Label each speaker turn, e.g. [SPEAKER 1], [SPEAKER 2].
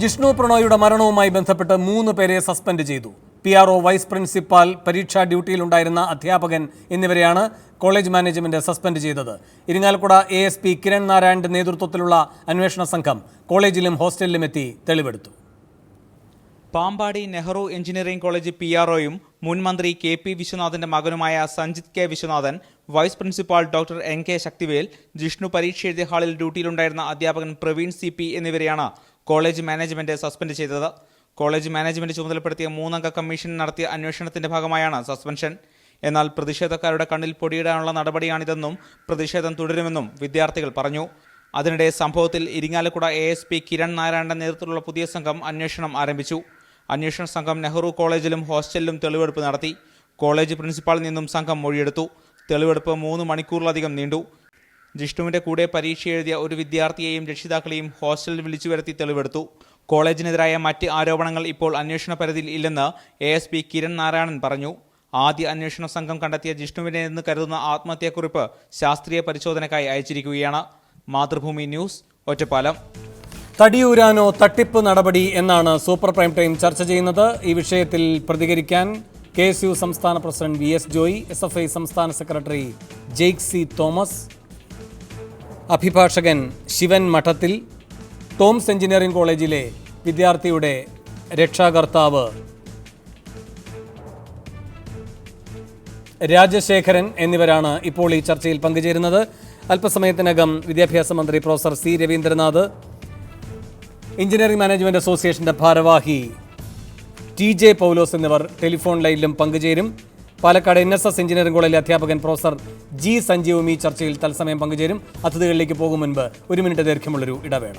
[SPEAKER 1] ജിഷ്ണു പ്രണോയിയുടെ മരണവുമായി ബന്ധപ്പെട്ട് 3 പേരെ സസ്പെൻഡ് ചെയ്തു. PRO, വൈസ് പ്രിൻസിപ്പാൾ, പരീക്ഷാ ഡ്യൂട്ടിയിലുണ്ടായിരുന്ന അധ്യാപകൻ എന്നിവരെയാണ് കോളേജ് മാനേജ്മെന്റ് സസ്പെൻഡ് ചെയ്തത്. ഇരിങ്ങാലക്കുട ASP കിരൺ നാരായണന്റെ നേതൃത്വത്തിലുള്ള അന്വേഷണ സംഘം കോളേജിലും ഹോസ്റ്റലിലും എത്തി തെളിവെടുത്തു.
[SPEAKER 2] പാമ്പാടി നെഹ്റു എഞ്ചിനീയറിംഗ് കോളേജ് PROയും മുൻ മന്ത്രി KP വിശ്വനാഥന്റെ മകനുമായ സഞ്ജിത് K വിശ്വനാഥൻ, vice principal doctor NK Shakthivel, Jishnu പരീക്ഷ എഴുതിയ ഹാളിൽ ഡ്യൂട്ടിയിലുണ്ടായിരുന്ന അധ്യാപകൻ പ്രവീൺ CP എന്നിവരെയാണ് കോളേജ് മാനേജ്മെന്റ് സസ്പെൻഡ് ചെയ്തത്. കോളേജ് മാനേജ്മെന്റ് ചുമതലപ്പെടുത്തിയ 3-അംഗ കമ്മീഷൻ നടത്തിയ അന്വേഷണത്തിന്റെ ഭാഗമായാണ് സസ്പെൻഷൻ. എന്നാൽ പ്രതിഷേധക്കാരുടെ കണ്ണിൽ പൊടിയിടാനുള്ള നടപടിയാണിതെന്നും പ്രതിഷേധം തുടരുമെന്നും വിദ്യാർത്ഥികൾ പറഞ്ഞു. അതിനിടെ സംഭവത്തിൽ ഇരിങ്ങാലക്കുട ASP കിരൺ നാരായണന്റെ നേതൃത്വത്തിലുള്ള പുതിയ സംഘം അന്വേഷണം ആരംഭിച്ചു. അന്വേഷണ സംഘം നെഹ്റു കോളേജിലും ഹോസ്റ്റലിലും തെളിവെടുപ്പ് നടത്തി. കോളേജ് പ്രിൻസിപ്പാളിൽ നിന്നും സംഘം മൊഴിയെടുത്തു. തെളിവെടുപ്പ് 3 മണിക്കൂറിലധികം നീണ്ടു. ജിഷ്ണുവിന്റെ കൂടെ പരീക്ഷ എഴുതിയ ഒരു വിദ്യാർത്ഥിയെയും രക്ഷിതാക്കളെയും ഹോസ്റ്റലിൽ വിളിച്ചു വരുത്തി തെളിവെടുത്തു. കോളേജിനെതിരായ മറ്റ് ആരോപണങ്ങൾ ഇപ്പോൾ അന്വേഷണ പരിധിയിൽ ഇല്ലെന്ന് ASP കിരൺ നാരായണൻ പറഞ്ഞു. ആദ്യ അന്വേഷണ സംഘം കണ്ടെത്തിയ ജിഷ്ണുവിനെ എന്ന് കരുതുന്ന ആത്മഹത്യാക്കുറിപ്പ് ശാസ്ത്രീയ പരിശോധനയ്ക്കായി അയച്ചിരിക്കുകയാണ്. മാതൃഭൂമി ന്യൂസ്, ഒറ്റപ്പാലം.
[SPEAKER 1] തടിയൂരാനോ തട്ടിപ്പ് നടപടി എന്നാണ് സൂപ്പർ പ്രൈം ടൈം ചർച്ച ചെയ്യുന്നത്. ഈ വിഷയത്തിൽ പ്രതികരിക്കാൻ KSU സംസ്ഥാന പ്രസിഡന്റ് VS ജോയി, SFI സംസ്ഥാന സെക്രട്ടറി ജെയ്ക് C തോമസ്, അഭിഭാഷകൻ ശിവൻ മഠത്തിൽ, ടോംസ് എഞ്ചിനീയറിംഗ് കോളേജിലെ വിദ്യാർത്ഥിയുടെ രക്ഷാകർത്താവ് രാജശേഖരൻ എന്നിവരാണ് ഇപ്പോൾ ഈ ചർച്ചയിൽ പങ്കുചേരുന്നത്. അല്പസമയത്തിനകം വിദ്യാഭ്യാസ മന്ത്രി professor C Raveendranath, engineering management അസോസിയേഷന്റെ ഭാരവാഹി TJ പൗലോസ് എന്നിവർ ടെലിഫോൺ ലൈനിലും പങ്കുചേരും. പാലക്കാട് NSS എഞ്ചിനീയറിംഗ് കോളേജിലെ അധ്യാപകൻ പ്രൊഫസർ G സഞ്ജീവും ഈ ചർച്ചയിൽ തത്സമയം പങ്കുചേരും. അതിഥികളിലേക്ക് പോകും മുൻപ് 1 മിനിറ്റ് ദൈർഘ്യമുള്ളൊരു ഇടവേള.